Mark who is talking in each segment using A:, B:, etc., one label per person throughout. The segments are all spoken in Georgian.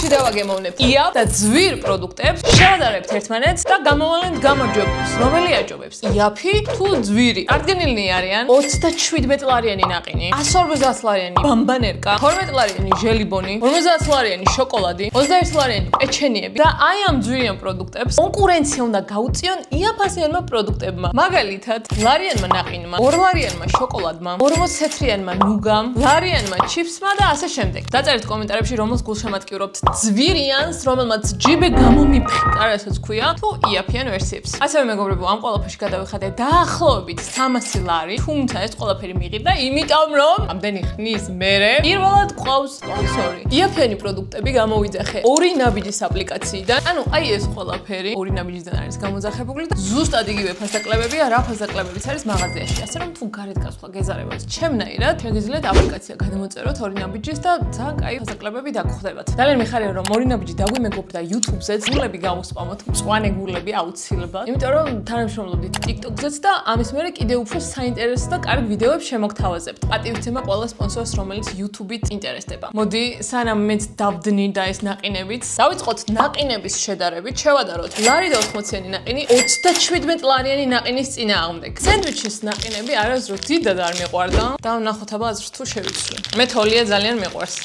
A: ხუთი დავაგემოვნებთ იაფ და ძვირ პროდუქტებს, შევადარებთ ერთმანეთს და გამოვალენთ გამარჯვებულს. რომელი აჯობებს? იაფი თუ ძვირი? წარდგენილნი არიან 37 ლარიანი ნაყინი, 150 ლარიანი ბამბანერკა, 12 ლარიანი ჟელიბონი, 50 ლარიანი შოკოლადი, 21 ლარიანი პეჩენიები და აი ამ ძვირიან პროდუქტებს კონკურენცია უნდა გაუწიონ იაფასიანმა პროდუქტებმა. მაგალითად, ლარიანმა ნაყინმა, 2 ლარიანმა შოკოლადმა, 40 ნუგამ, ლარიანმა ჩიფსმა და ასე შემდეგ. დაწერეთ კომენტარებში რომელს გულშემატკივრობთ ძვირიანს, რომელმაც ჯიბე გამომიფხტა, რასაც ქვია, თუ იაფიან ვერსიებს. ასევე მეგობრებო, ამ ყველაფერში გადავიხადე დაახლოებით 300 ლარი, თუმცა ეს ყველაფერი მიყიდა, იმიტომ რომ ამდენი ხნის მერე პირველად ყავს სპონსორი. იაფიანი პროდუქტები გამოვიძახე ორი ნაბიჯის აპლიკაციიდან. ანუ აი ეს ყველაფერი ორი ნაბიჯიდან არის გამოძახებული და ზუსტად იგივე ფასაკლებებია, რა ფასაკლებებიც არის მაღაზიაში. ასე რომ თუ გარეთ გასვლა გეზარებათ ჩემნაირად, შეგიძლიათ აპლიკაცია გადმოწეროთ ორი ნაბიჯის და ძალიან კაი ფასაკლებები დაგხვდებათ. ძალიან მიხარია რომ ორი ნაბიჯი დაგვიმეგობრდა და YouTube-ზეც გულები გავუსპამოთ, მწვანე გულები აუცილებლად. იმიტომ რომ თანამშრომლობდით TikTok-ზეც და ამის მერე კიდევ უფრო საინტერესო და კარგ ვიდეოებს შემოგთავაზებთ. პატივცემა ყველა სპონსორს, რომელიც YouTube-ით ინტერესდება. მოდი, სანამ მეც დავდნი და ეს ნაყინებიც, დავიწყოთ ნაყინების შედარებით, შევადაროთ ლარი და 80-იანი ნაყინი 37 ლარიანი ნაყინის წინააღმდეგ. სენდვიჩის ნაყინები არასდროს დიდად არ მიყვარდა და ვნახოთ აბა აზრს თუ შევიცვლი. მე თოლია ძალიან მიყვარს.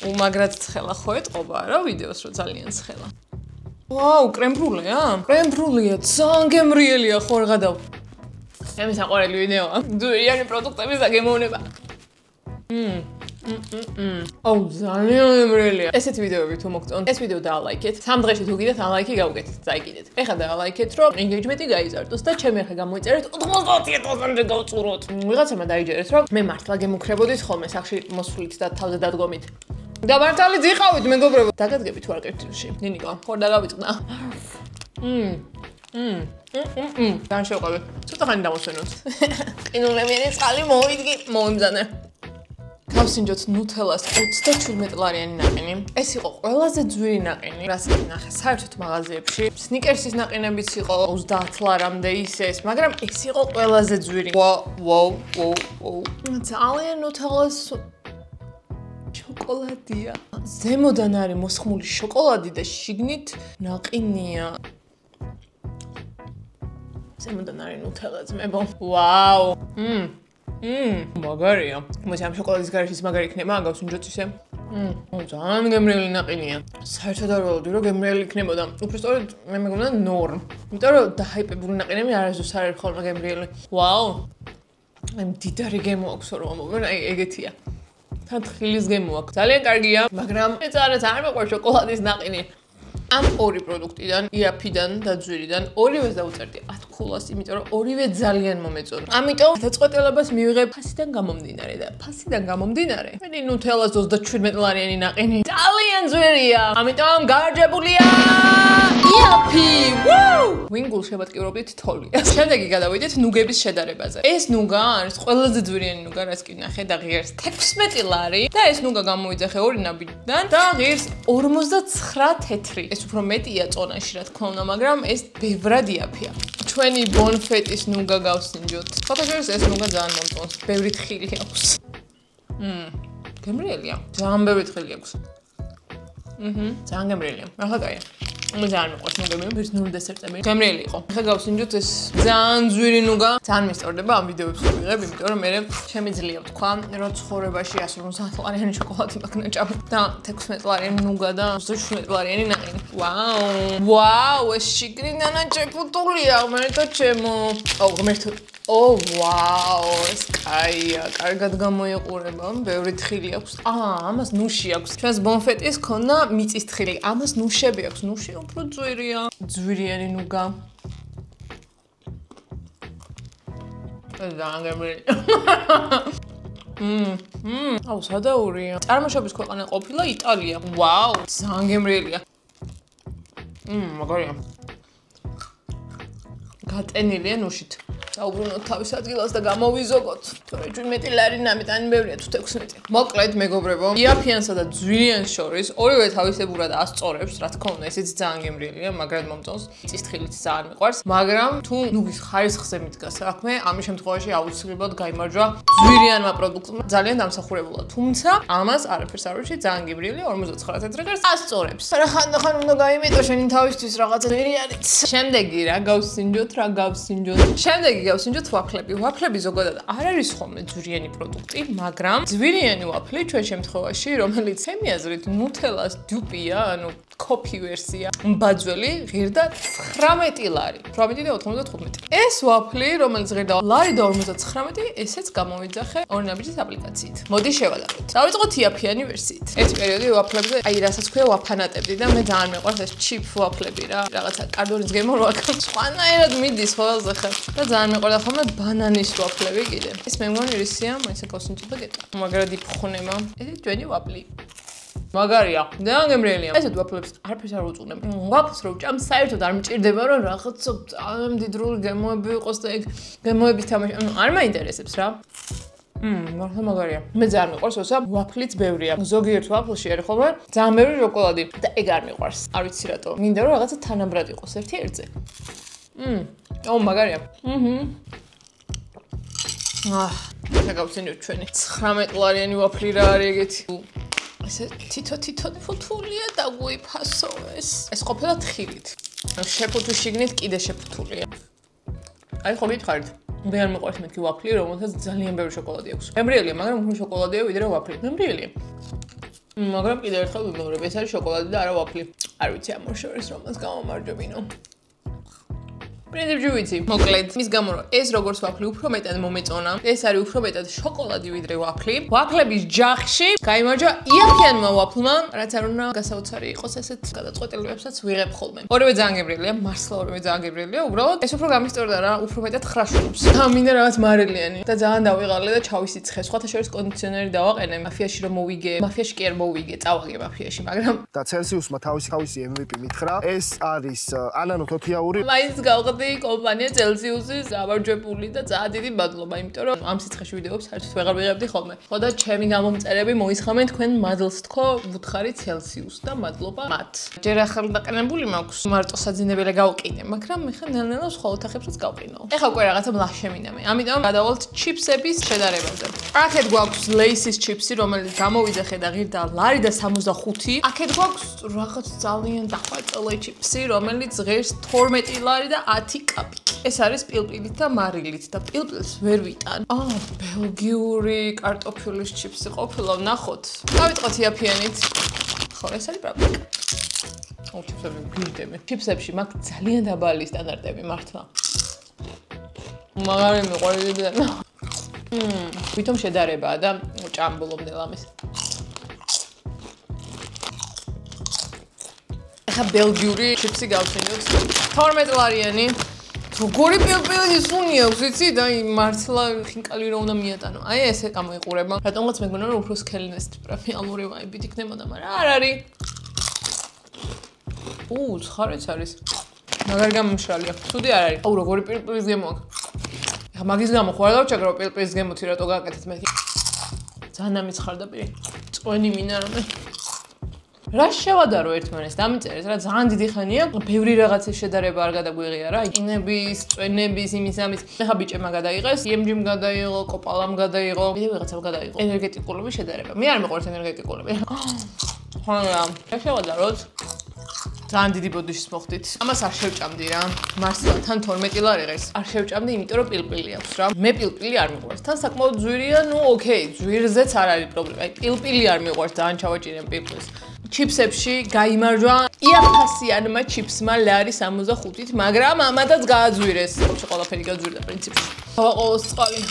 A: უმაგრად ცხელა ხო ეტყობა რა ვიდეოს რო ძალიან ცხელა. ვაუ, კრემბრულია? კრემბრულია, ძალიან გემრიელია ხო არ გადავ. მე საყვარელი ვიდეოა. ძვირიანი პროდუქტების დაგემოვნება. აუ, ძალიან გემრიელია. ესეთი ვიდეოები თუ მოგწონთ, ეს ვიდეო დაალაიქეთ. 3 დღეში თუ გიდათ ალაიქი გავუკეთეთ, წაიგიდეთ. ეხლა დაალაიქეთ, რომ engagement-ი გაიზარდოს და ჩემი ახლა გამოიწერეთ 90,000-ზე გავწუროთ. ვიღაცამა დაიჯერეთ, რომ მე მართლა გემუქრებოდით ხოლმე სახში მოსვლით და თავზე დადგომით. და მართალი ძიყავით, მეგობრებო. დაგადგებით ვარ კერტილში. ნინიკა, ხო დაგავიწყდა. ძალიან შევყავი. ცოტა ხანი დავუსვენოთ. ყინულებიანი წყალი მოიმზადე. გავსინჯოთ ნუთელას 37 ლარიანი ნაყინი. ეს იყო ყველაზე ძვირი ნაყინი, რაც ნახე საერთოდ მაღაზიებში. სნიკერსის ნაყინებიც იყო 30 ლარამდე ისეს, მაგრამ ეს იყო ყველაზე ძვირი. ვაუ. ძალიან ნუთელას შოკოლადია. ზემოდან არის მოსხმული შოკოლადი და შიგნით ნაყინია. ზემოდან არის ნუთელა ძმებო. ვაუ. მაგარია. მოდი ამ შოკოლადის გარეშე ის მაგარი იქნება, გავსინჯოთ ისე. ძალიან გემრიელი ნაყინია. საერთოდ არ ველოდი რომ გემრიელი იქნებოდა. უბრალოდ მე მეგონა ნორმ. იმიტომ რომ დაჰაიპებული ნაყინები არასდროს არ არის ხოლმე გემრიელი. ვაუ. აი დიდარი გემო აქვს რომ ამოვენ, აი ეგეთია. თან თხილის გემო აქვს. ძალიან კარგია, მაგრამ ეს არ მეყვარს შოკოლადის ნაყინი. ამ ორი პროდუქტიდან, იაფიდან და ძვირიდან ორივეს დავუწერდი 10 ქულას, იმიტომ რომ ორივე ძალიან მომეწონა. ამიტომ გადაწყვეტილებას მივიღებ ფასიდან გამომდინარე და ფასიდან გამომდინარე. მე ნუთელას 37 ლარიანი ნაყინი ძალიან ძვირია. ამიტომ გამარჯვებულია იაფი! ვუ! ვინ გულშემატკივრობდით თოლია. შემდეგი გადავიდეთ ნუგების შედარებაზე. ეს ნუგა არის ყველაზე ძვირიანი ნუგა, რაც კი ნახე და ღირს 16 ლარი და ეს ნუგა გამოიძახე ორი ნაბიჯიდან და ღირს 49 თეთრი. ეს უფრო მეტია წონაში, რა თქმა უნდა, მაგრამ ეს ბევრად იაფია. ჩვენი ბონფეტის ნუგა გავსინჯოთ. ფოტოშორის ეს ნუგა ძალიან მომწონს. ბევრი თხილი აქვს. გემრიელია. ძალიან ბევრი თხილი აქვს. ძალიან გემრიელია. ახლა კაია. მე ძალიან მიყვარს ნუგები, ბერძნული დესერტები. გემრიელი იყო. ახლა გავსინჯოთ ეს ძალიან ძვირი ნუგა. ძალიან მისწორდება ამ ვიდეოებს რო ვიღებ, იმიტომ რომ მე შემიძლია ვთქვა, რომ ცხოვრებაში 150 ლარიანი შოკოლადი მაგნაჭამი და 16 ლარიანი ნუგა და 37 ლარიანი ნაყინი. ვაუ, ეს შიგნიდან აჭეფუტულია, ღმერთო ჩემო. ღმერთო. ვაუ, ეს კაია, კარგად გამოიყურება, ბევრი თხილი აქვს. ამას ნუში აქვს. ჩვენს ბონფეტის ქონა მიწის თხილი. ამას ნუშები აქვს. ნუში უფრო ძვირია. ძვირიანი ნუგა. ძალიან გემრიელია. აუ, სადაურია. წარმოშობის ქვეყანა ყოფილა იტალია. ვაუ, ძალიან გემრიელია. მაგარია. გატენილია ნუშით. დაუბრუნოთ თავის ადგილას და გამოვიზოგოთ. თორე ჩვენ მეტი ლარი ნამიტანი ბევრია თუ 16. მოკლედ მეგობრებო, იაფიანსა და ძვირიანს შორის ორივე თავისებურად ასწორებს, რა თქმა უნდა, ესეც ძალიან გემრიელია, მაგრამ მომწონს. წისთხილიც ძალიან მიყვარს, მაგრამ თუ ნუგის ხარისხზე მიდგას საქმე, ამის შემთხვევაში აუცილებლად გაიმარჯვა ძვირიანმა პროდუქტმა ძალიან დამსახურებულად. თუმცა ამას არაფერს არ ვუჩი, ძალიან გემრიელია 59 წელს ასწორებს. რა ხან უნდა გაიმეტო შენი თავისთვის რაღაცა ძვირიანიც. შემდეგი რა გავსინჯოთ, შემდეგი გავსინჯოთ ვაფლები. ვაფლები ზოგადად არ არის ხოლმე ძვირიანი პროდუქტი, მაგრამ ძვირიანი ვაფლი ჩვენ შემთხვევაში, რომელიც ჩემი აზრით ნუთელას დუპია, ანუ კოფი ვერსია, ბაძველი ღირდა 19 ლარი. 18 და 95. ეს ვაფლი, რომელიც ღირდა ლარი და 59, ესეც გამოვიძახე ორი ნაბიჯის აპლიკაციით. მოდი შევადაროთ. დავიწყოთ იაფიანი ვერსიით. ეს პერიოდი ვაფლებზე, აი რასაც ქვია ვაფანატებდი და მე ძალიან მეყვარს ეს ჩიპ ვაფლები რა. რაღაცა კარდონის გემო რო აქ. სხვანაირად მიდის ხოლმე ხარ. და ძალიან მეყვარდა ხოლმე ბანანის ვაფლები კიდე. ეს მე მგონი რისია, მაინც გავსინჯო და გეტყვი. მაგრად იფხუნება. ეს ჩვენი ვაფლი. მაგარია. ძალიან გემრიელია. ესეთ ვაფლებს არაფერს არ უწუნებ. ვაფლს რო ჭამ საერთოდ არ მჭირდება რომ რაღაცა ძალიან მდიდრული გემოები იყოს და ეგ გემოების თამაში. არ მაინტერესებს რა. მართლა მაგარია. მე ძალიან მიყვარს, როცა ვაფლიც ბევრია. ზოგიერთ ვაფლში არის ხოლმე ძალიან ბევრი შოკოლადი და ეგ არ მიყვარს. არ ვიცი რატო. მინდა რომ რაღაცა თანაბრად იყოს ერთ-ერთზე. მაგარია. გავცინოთ ჩვენი 19 ლარიანი ვაფლი რა არის ეგეთი. ესე თითო ფუთულია და გვიფასო ეს. ეს ყოფილა თხილით. შეფუთუ შიგნით კიდე შეფუთულია. აი ხო გითხარით. მე არ მიყვარს მეთქი ვაფლი, რომელსაც ძალიან ბევრი შოკოლადი აქვს. გემრიელია, მაგრამ უფრო შოკოლადია ვიდრე ვაფლი. გემრიელია. მაგრამ კიდევ ერთხელ ვიმეორებ, ეს არის შოკოლადი და არა ვაფლი. არ ვიცი ამ შორის რომელს გამომარჯვებინო. პრინციპში ვიცი. მოკლედ, მის გამო რომ ეს როგორც ვაფლი უფრო მეტად მომეწონა, ეს არის უფრო მეტად შოკოლადი ვიდრე ვაფლი. ვაფლების ჯახში გაიმარჯვა იაფიანმა ვაფლმა, რაც არ უნდა გასაოცარი იყოს ესეთ გადაწყვეტილებებსაც ვიღებ ხოლმე. ორივე ძალიან გემრიელია, მართლა ორივე ძალიან გემრიელია, უბრალოდ ეს უფრო გამისტორდა რა, უფრო მეტად ხრაშულობს. და მინდა რაღაც მარილიანი და ძალიან დავიღალე და ჩავისიცხე. სხვათა შორის კონდიციონერი დავაყენე, მაფიაში რომ მოვიგე, მაფიაში კი არ მოვიგე, წავაგე მაფიაში, მაგრამ
B: და ცელსიუსმა თავისი MVP მითხრა, ეს არის ანანო თოთიაური.
A: მაინც გავყ კომპანია Celsius-ის გამარჯვებული და ძალიან დიდი მადლობა, იმიტომ რომ ამ სიცხეში ვიდეოებს საერთოდ ვეღარ ვიღებდი ხოლმე. ხო და ჩემი გამომწერები მოისხამენ თქვენ მადლს თქო, ვუთხარი Celsius და მადლობა მათ. ჯერ ახალ დაყენებული მაქვს, მარტო საძინებელი გავყინე, მაგრამ მე ხან ნელ-ნელა სხვა ოთახებსაც გავყინო. ეხლა უკვე რაღაცა მლაშემინა მე. ამიტომ გადავალთ ჩიპსების შედარებაზე. აქეთ გვაქვს Lay's-ის ჩიპსი, რომელიც გამოვიძახე და ღირდა ლარი და 65. აქეთ გვაქვს რაღაც ძალიან დახვეწილი ჩიპსი, რომელიც ღირს 12 ლარი და 10 კაპი. ეს არის პილპილით და მარილით და პილპილს ვერ ვიტან. ბელგიური კარტოფილის ჩიპსი ყოფილა, ვნახოთ. დავიწყოთ იაფიანით. ხო, ეს არის პრაქტიკა. ჩიპსები გირდები. ჩიპსებში მაქვს ძალიან დაბალი სტანდარტები მართლა. მაგარი მიყვარს და ვითომ შედარებაა და ჭამბულობდე ლამის. ახლა ბელგიური ჩიპსი გავხსენოთ. 12 ლარიანი. როგორი პილპილი სუნი აქვს, იცი? და მართლა ხინკალი რა უნდა მიატანო. აი ესე გამოიყურება. რატომღაც მეგონა რომ უფრო სქელინეს პრემიალური ვაიბით იქნებოდა, მაგრამ არ არის. ცხარეც არის. მაგარი გამომშრალია. ცუდი არ არის. როგორი პილპილის გემო აქვს. ახლა მაგის გამო ხო არ დავჭაგრო პილპილის გემოთი რატო გააკეთეთ მე. ძალიან ამიცხარდაპირი. წვენი მინა რომ რა შევადარო ერთმანეთს დამიწერეთ რა ძალიან დიდი ხანია ბევრი რაღაცის შედარება არ გადაგვიღია რა ინების, წვენების, იმის ამის ახლა ბიჭებმა გადაიღეს, EMG-მ გადაიღო, კოპალამ გადაიღო, კიდევ ვიღაცამ გადაიღო ენერგეტიკულობის შედარება. მე არ მეყვარს ენერგეტიკულები. ხო რა შევადაროთ. ძალიან დიდი ბოდიშს მოხდით. ამას არ შევჭამდი რა. მართლა თან 12 ლარი ღირს. არ შევჭამდი, იმიტომ რომ პილპილი აქვს რა. მე პილპილი არ მიყვარს. თან საკმაოდ ძვირია, ნუ ოკეი, ძვირზეც არ არის პრობლემა. აი პილპილი არ მიყვარს, ძალიან ჩავაჭირე პილპილს. ჩიპსებში გაიმარჯვა იაფასიანმა ჩიპსმა ლარი 65-ით, მაგრამ ამადაც გააძვირეს. ხოჭი ყველაფერი გაძვირდა პრინციპში. ყოველს წყალი.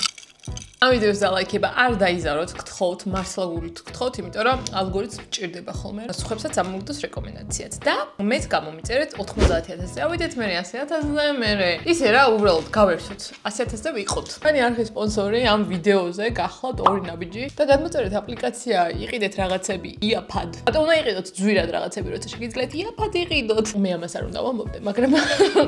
A: ამ ვიდეოს დალაიქება არ დაიზაროთ, გთხოვთ, მართლა გულით გთხოვთ, იმიტომ რომ ალგორითმი ჭირდება ხოლმე. სხვებსაც ამოგდოს რეკომენდაციაც და მეც გამომიწერეთ 90,000-ზე. ავიდეთ მე 100,000-ზე, მე ისე რა, უბრალოდ გავერთოთ 100,000-ზე ვიყოთ. მანი არხის სპონსორი ამ ვიდეოზე გახლავთ ორი ნაბიჯი და გადმოწერეთ აპლიკაცია, იყიდეთ რაღაცები იაფად. რატომ უნდა იყიდოთ ძვირად რაღაცები, როცა შეგიძლიათ იაფად იყიდოთ. მე ამას არ უნდა ვამბობდე, მაგრამ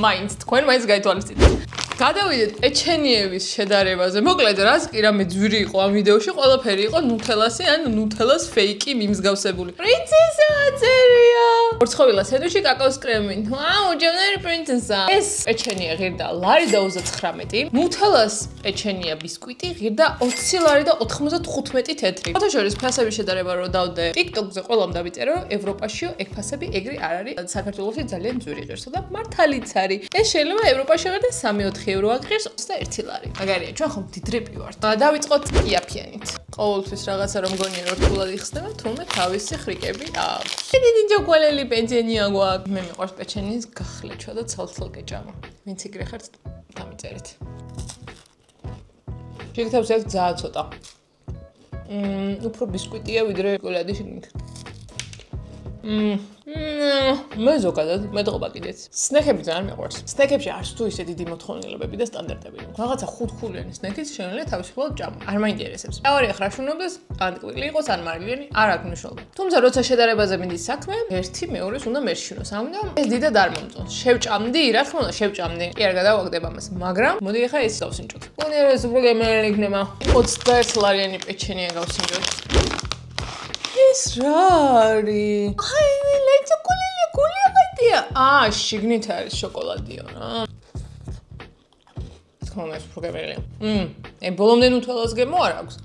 A: მაინც თქვენ მაინც გაითვალისწინეთ. გადავიდეთ პეჩენიების შედარებაზე. მოკლედ, რაც კი რამე ძვირი იყო ამ ვიდეოში, ყველაფერი იყო ნუთელასი ან ნუთელას ფეიკი მიმსგავსებული. პრინცესა წერია. ორცხოვილა სენდვიჩი კაკაოს კრემით. ვაუ, ჯენერი პრინცესა. ეს პეჩენია ღირდა ლარი და 39. ნუთელას პეჩენია ბისკვიტი ღირდა 20 ლარი და 95 თეთრი. ფოტოშორის ფასების შედარება რო დავდე TikTok-ზე ყველამ დავიწერე, რომ ევროპაშიო ეგ ფასები ეგრე არ არის. საქართველოში ძალიან ძვირი ღირსო და მართალიც არის. ეს შეიძლება ევროპაში ღირდა 3-4 евро აღღირს 21 ლარი. მაგარია, ჩვენ ხომ დიდრები ვართ. დავიწყოთ იაფიანით. ყოველთვის რაღაცა რომ გონია რომ რთულად იხსნება, თუმცა თავისი ხრიკები აქვს. დიდი ჯოკოლადი პეჩენია გვაქვს. მე მიყვარს პეჩენის გახლეჩვა და ცალ-ცალ გეჭამა. ვინც იგრე ხართ, დამიწერეთ. შეგთავს ეს ძალიან ცოტა. უფრო ბისკვიტია ვიდრე შოკოლადი შეგნით. მე ზოგადად მეტყობა კიდეც. სნექები ძალიან მიყვარს. სნექებში არც თუ ისე დიდი მოთხოვნილებები და სტანდარტები. რაღაცა ხუთქულიანი სნექის შეიძლება თავისუფლად ჭამა. არ მაინტერესებს. მეორე ახლა შუნობდეს, ან კვილი იყოს, ან მარილიანი, არ აქვს მნიშვნელობა. თუმცა როცა შედარებაზე მინდის საქმე, ერთი მეორეს უნდა მერჩინოს. ამიტომ ეს დიდად არ მომწონს. შევჭამდი, რა თქმა უნდა, შევჭამდი. კი არ გადავაგდებ ამას, მაგრამ მოდი ახლა ეს დავსინჯოთ. უნერეს უფრო გემრიელი იქნება. 21 ლარიანი პეჩენია გავსინჯოთ. ეს რა არის? აი, ლეჩოკოლელი გულიღეთია. შიგნით არის შოკოლადიო რა. თქო, ეს უფრო გემრიელია. ბოლომდე ნუთელას გემო არ აქვს.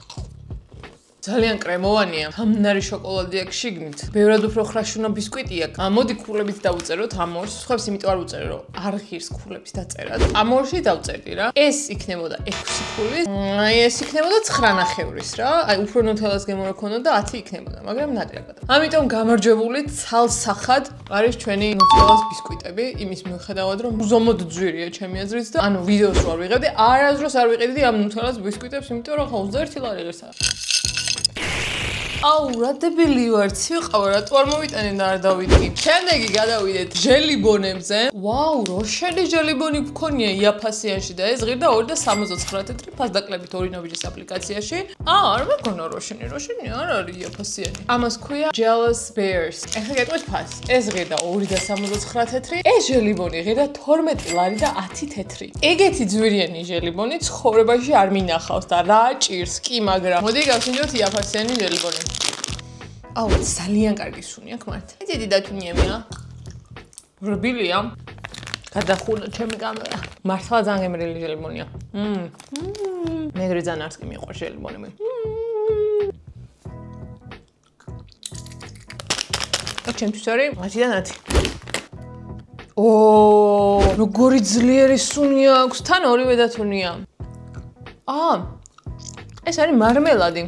A: ძალიან კრემოვანია. ამნარი შოკოლადი აქვს შიგნით. ბევრად უფრო ხრაშუნა ბისკვიტი აქვს. მოდი ქულებით დავუწეროთ ამ ორს. სხვებს იმიტომ არ უწერე, რომ არ ღირს ქულების დაწერად. ამ ორში დავწერდი რა. ეს იქნებოდა 6 ქულის. ეს იქნებოდა 9.5-ის რა. აი, უფრო ნუთელას გემო რა ქონოდა 10 იქნებოდა, მაგრამ ნაკლებად. ამიტომ გამარჯვებული ცალსახად არის ჩვენი ნუთელას ბისკვიტები. იმის მიუხედავად, რომ უზომოდ ძვირია ჩემი აზრით და ანუ ვიდეოს რო არ ვიღებდი, არასდროს არ ვიყიდი ამ ნუთელას ბისკვიტებს, იმიტომ რომ ხა 21 ლარი ღირსა. აუ, რა დებილი ვარ, ცივყავა, რატო არ მოვიტანე და არ დავიდგი. შემდეგი გადავიდეთ ჟელიბონებზე. ვაუ, როშენი ჟელიბონი გქონია იაფასიანში და ეს ღირდა 2.69 თეთრი ფასდაკლებით ორინოვიჯის აპლიკაციაში. არ მეკონა როშენი არ არის იაფასიანი. ამას ქვია Jealous Bears. ეხლა გეტყვით ფასს. ეს ღირდა 2.69 თეთრი. ეს ჟელიბონი ღირდა 12 ლარი და 10 თეთრი. ეგეთი ძვირიანი ჟელიბონი ცხოვრებაში არ მინახავს და რა ჭირს კი, მაგრამ მოდი გავსინჯოთ იაფასიანი ჟელიბონი. აუ, ძალიან კარგი სუნი აქვს მართ. დიდი დათუნიებია. რბილია. გადახუნა ჩემი კამერა. მართლა ძალიან გემრიელი ჟელიბონია. მეგრე ძალიან არც კი მიყვარს ჟელიბონები. ჩემთვის არის 10-დან 10. როგორი ძლიერი სუნი აქვს. თან ორივე დათუნია. ეს არის მარმელადი.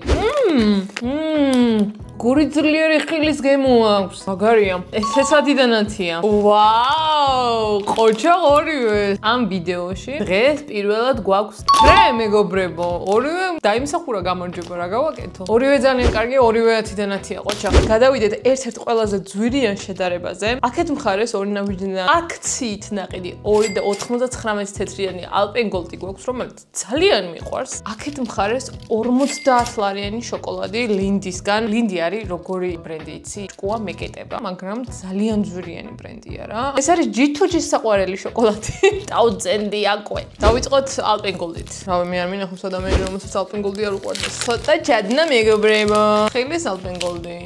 A: გორი ძლიერი ხილის გემო აქვს. მაგარია. ესეც 10-დან 10-ია. ვაუ, ყოჩა ორივე. ამ ვიდეოში დღეს პირველად გვაქვს ტრე მეგობრებო. ორივე დაიმსახურა გამარჯობა რა გავაკეთო. ორივე ძალიან კარგი, ორივე 10-დან 10-ია ყოჩა. გადავიდეთ ერთ-ერთ ყველაზე ძვირიან შედარებაზე. აქეთ მხარეს ორინოვიჯიდან აქციით ნაყიდი 2.99 თეთრიანი ალპენგოლდი გვაქვს, რომელიც ძალიან მიყვარს. აქეთ მხარეს 50 ლარიანი შოკოლადი ლინდისგან. ლინდი არის როგორი ბრენდი იცი? ჭკუა მეკეტება, მაგრამ ძალიან ძვირიანი ბრენდია რა. ეს არის G2G-ის საყვარელი შოკოლადი. დავწენდი აკვე. დავიწყოთ ალპენგოლდით. რავი, მე არ მინახავს ადამიანი, რომელსაც ალპენგოლდი არ უყვარდეს. ცოტა ჩადნა მეგობრებო. ხილის ალპენგოლდი.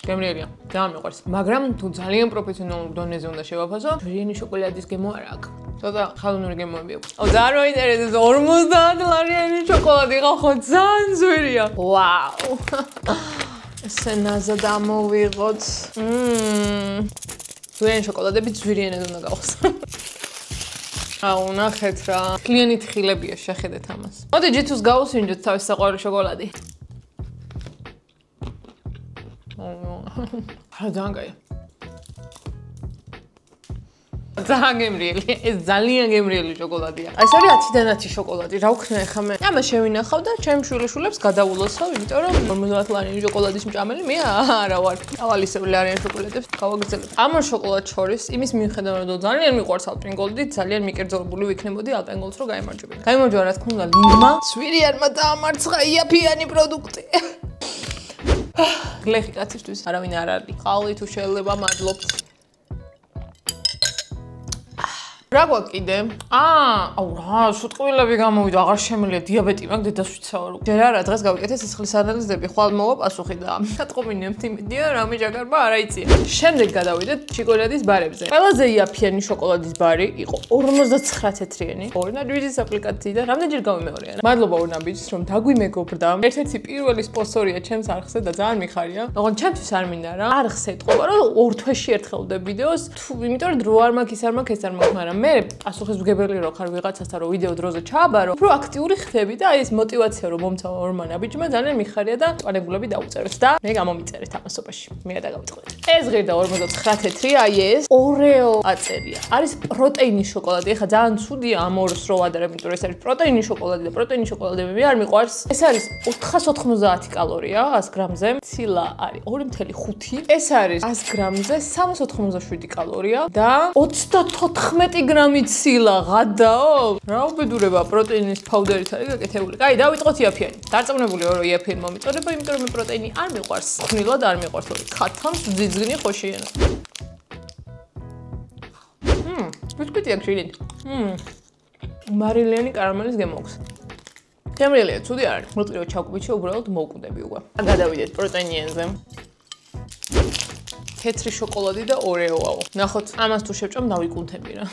A: გემრიელია. ძალიან მიყვარს. მაგრამ თუ ძალიან პროფესიონალურ დონეზე უნდა შევაფასო, ძვირიანი შოკოლადის გემო არ აქვს. ცოტა ხალხური გემოები აქვს. ძალიან მოინტერესებს 50 ლარიანი შოკოლადი ხო ძალიან ძვირია. ვაუ. ესე ნაზად ამოვიღოთ. ძვირიანი შოკოლადები ძვირიანად უნდა გავხსნას. აუ, ნახეთ რა. კლიანით ხილებია, შეხედეთ ამას. მოდი G2-ს გავუსინჯოთ თავის საყვარელი შოკოლადი. ძალიან კაია. ძალიან გემრიელი. ეს ძალიან გემრიელი შოკოლადია. ეს არის 10-დან 10 შოკოლადი. რა ვქნა ახლა მე? ამას შევინახავ და ჩემ შვილიშვილებს გადავულოცავ, იმიტომ რომ 50 ლარიანი შოკოლადის მჭამელი მე არა ვარ. ავალისეულ ლარიანი შოკოლადებს გავაგრძელებ. ამ შოკოლადს შორის იმის მიუხედავად რომ ძალიან მიყვარს ალპენგოლდი, ძალიან მიკერძოლებული ვიქნებოდი ალპენგოლდს რო გაიმარჯვებინა. გაიმარჯვა რა თქმა უნდა ლინდმა. სვირიანმა დაამარცხა იაფიანი პროდუქტი. გლეხი კაცისთვის არავინ არ არის. ყავი თუ შეიძლება მადლობთ. რა გვაქვს კიდე? აუ რა, სუტყვილები გამოვიდა, აღარ შემიძლია დიაბეტი მაქვს დედას ვიცავ. ჯერ არა დღეს გავიკეთე სისხლის ანალიზები, ხვალ მოვა პასუხი და გატყობინებთ იმედია რამე ჯაგარმა არ აიწია. შემდეგ გადავიდეთ შოკოლადის ბარებზე. ყველაზე იაფიანი შოკოლადის ბარი იყო 59 თეთრიანი. ორნაბიჯის აპლიკაციიდან რამდენჯერ გავიმეორე არა. მადლობა ორნაბიჯს რომ დაგვიმეგობრდა. ერთ-ერთი პირველი სპონსორია ჩემს არხზე და ძალიან მიხარია. მაგრამ ჩემთვის არ მინდა რა. არხს ეთყობა რომ ორ თვეში ერთხელ ვდებ ვიდეოს. იმიტომ რომ დრო არ მაქვს, ის არ მაქვს, ეს არ მაქვს, მაგრამ მე პასუხისმგებელი რო ხარ ვიღაცასთან რომ ვიდეო დროზე ჩააბარო, უფრო აქტიური ხდები და აი ეს мотиваცია რომ მომცავა ორმა ნაბიჯმა ძალიან მიხარია და პანეგულები დაუწერეთ და მე გამომიწერეთ ამასობაში. მე და გავიწყდეთ. ეს ღირდა 59 თეთრი, აი ეს ორეო აწერია. არის პროტეინის შოკოლადი. ეხლა ძალიან ცუდია ამ ორს რო ვადარებ, იმიტომ რომ ეს არის პროტეინის შოკოლადი და პროტეინის შოკოლადები მე არ მიყვარს. ეს არის 490 კალორია 100 გრამზე. ცილა არის 2.5. ეს არის 100 გრამზე 387 კალორია და 34 გრამი ცილა ღადაო. რა უბედურება პროტეინის ფაუდერით არის გაკეთებული. კაი, დავიწყოთ იაფიანი. დარწმუნებული ვარ რომ იაფიანი მომიწოდება, იმიტომ რომ მე პროტეინი არ მიყვარს. ხნილად არ მიყვარს, ქათამს ძიძგნი ხოშიანა. ბისკვიტი აქვს შიგნით. მარილიანი კარამელის გემო აქვს. შემიძლია, ცუდი არ არის. მოწირო ჩავკუბიჩე, უბრალოდ მოვკვდები უკვე. გადავიდეთ პროტეინიანზე. თეთრი შოკოლადი და ორეოაო. ნახოთ, ამას თუ შევჭამ დავიკუნთები რა.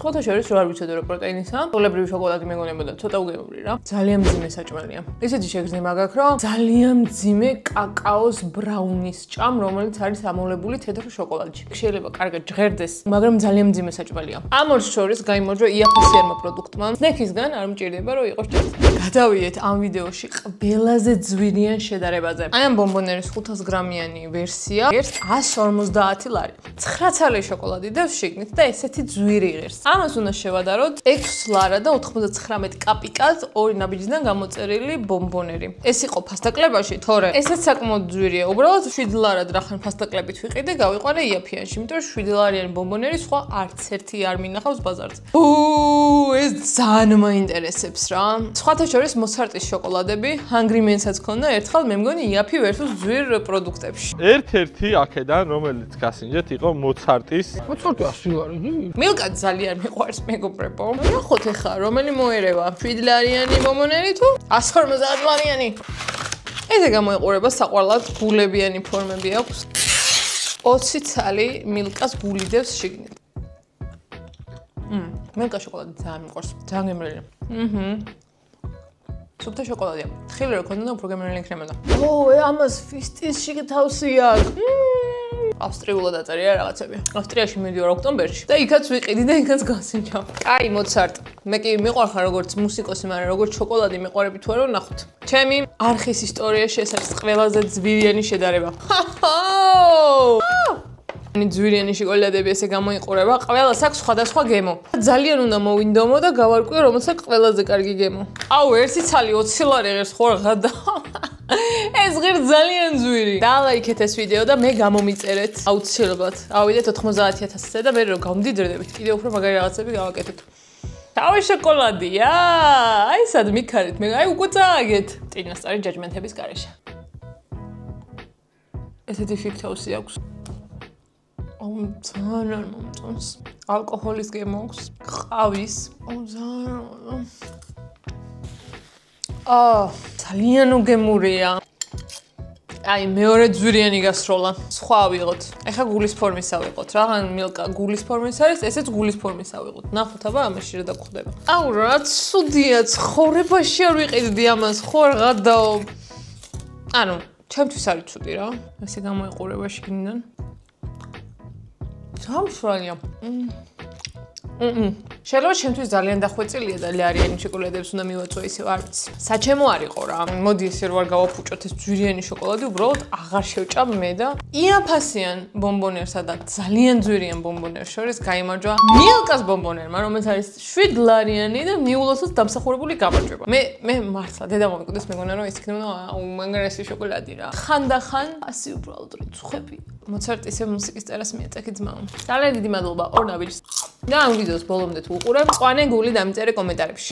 A: სხვათა შორის რო არ ვიცოდე რომ პროტეინისა, სულებრივი შოკოლადი მეგონებოდა ცოტა უგემური რა. ძალიან მძიმე საჭმელია. ისეთი შეგრძნება გაქვს რომ ძალიან მძიმე კაკაოს ბრაუნის ჭამ, რომელიც არის ამოვლებული თეთრ შოკოლადში. შეიძლება კარგად ჟღერდეს, მაგრამ ძალიან მძიმე საჭმელია. ამ ორს შორის გაიმარჯვა იაფასიანმა პროდუქტმა. სნექისგან არ მჭირდება რომ იყოს ჭამს. გადავიდეთ ამ ვიდეოში ყველაზე ძვირიან შედარებაზე. აი ამ ბომბონერის 500 გრამიანი ვერსია ღირს 150 ლარი. 9 ცალი შოკოლადი დევს შიგნით და ესეთი ძვირი ღირს. ამას უნდა შევადაროთ 6 ლარა და 99 კაპიკას ორი ნაბიჯიდან გამოწერილი ბომბონერი. ეს იყო ფასტაკლებაში, თორე ესეც საკმაოდ ძვირია. უბრალოდ 7 ლარად რახან ფასტაკლებით ვიყიდე, გავიყვანე იაფიანში, იმიტომ რომ 7 ლარიანი ბომბონერი სხვა არც ერთი არ მინახავს ბაზარზე. ეს ძალიან მაინტერესებს რა. სხვათა შორის მოცარტის შოკოლადები, Hungry Man-საც ქონდა ერთხელ, მე მგონი იაფი versus ძვირ პროდუქტებში.
C: ერთ-ერთი აქედან, რომელიც გასინჯეთ, იყო მოცარტის.
B: მოცარტი 100 ლარი.
A: მილკა ძალიან მიყვარს მეგობრებო. ნახოთ ახლა რომელი მოერევა, 7 ლარიანი ბომბონერი თუ 150 ლარიანი. ესე გამოიყურება საყვარლად გულებიანი ფორმები აქვს. 20 ცალი მილკას გული დევს შიგნით. მილკა შოკოლადი ძალიან მიყვარს, ძალიან გემრიელია. სუფთა შოკოლადია. თხილი რო ქონდა და უფრო გემრიელი იქნებოდა. ამას ფისტის შიგ თავსი აქვს. ავსტრიულად აწერია რაღაცები. ავსტრიაში მივიდივარ ოქტომბერში და იქაც ვიყიდი და იქაც გასინჯავ. კაი, მოცარტ. მე კი მიყვარხარ როგორც მუსიკოსი, მაგრამ როგორც შოკოლადი მიყვარები თუ არა, ნახოთ. ჩემი არხის ისტორიაში ეს არის ყველაზე ძვირიანი შედარება. ძვირიანი შოკოლადები ესე გამოიყურება, ყველას აქვს სხვადასხვა გემო. ძალიან უნდა მოვინდომო და გავარკვიო, რომელსაც აქვს ყველაზე კარგი გემო. აუ, ერთი ცალი 20 ლარი ღირს ხო რაღაცა. ეს ღირს ძალიან ძვირი. დალაიქეთ ეს ვიდეო და მე გამომიწერეთ აუცილებლად. ავიდეთ 90,000-ზე და მე რო გავმდიდრდებით, კიდევ უფრო მაგარი რაღაცები გავაკეთოთ. თავი შოკოლადია. აი სად მიქარით, მე აი უკვე წააგეთ. წინასწარი ჯაჯმენტების გარეშე. ესეთი ფიქრთაუსი აქვს. ძალიან მომწონს. ალკოჰოლის გემო აქვს. ყავის. ძალიან. ძალიან უგემურია. აი მეორე ძვირიანი გასროლა. სხვა ავიღოთ. ეხა გულის ფორმისა ვიღოთ. რაღაც მილკა გულის ფორმის არის, ესეც გულის ფორმისა ვიღოთ. ნახოთ აბა ამაში რა დაგხვდება. აუ რა ცუდია, ცხოვრებაში არ ვიყიდი ამას, ხო რაღაცაო. ანუ, ჩემთვის არის ცუდი რა. ესე გამოიყურება შიგნიდან. სამშრალია. შეიძლება ჩემთვის ძალიან დახვეწილია და ლარიანი შოკოლადებს უნდა მივაწვე ისევ არ ვიცი. საჩემო არისო რა. მოდი ესე რომ არ გავაფუჭოთ ეს ძვირიანი შოკოლადი, უბრალოდ აღარ შევჭამ მე და იაფასიან ბომბონერსა და ძალიან ძვირიან ბომბონერს შორის გაიმარჯვა მილკას ბომბონერმა, რომელიც არის 7 ლარიანი და მიულოსაც დამსახურებული გამარჯვება. მე მართლა დედა მომიკვდეს, მეგონა რომ ეს იქნება უმანგრესი შოკოლადი რა. ხანდახან ასე უბრალოდ რო წუხები. მოცარტ ისე მუსიკის წერას მიეწექი ძმაო. ძალიან დიდი მადლობა ორნაბიჯს. და ამ ვიდეოს ბოლომდე თუ უყურებ, ყვანე გული დამიწერე კომენტარებში.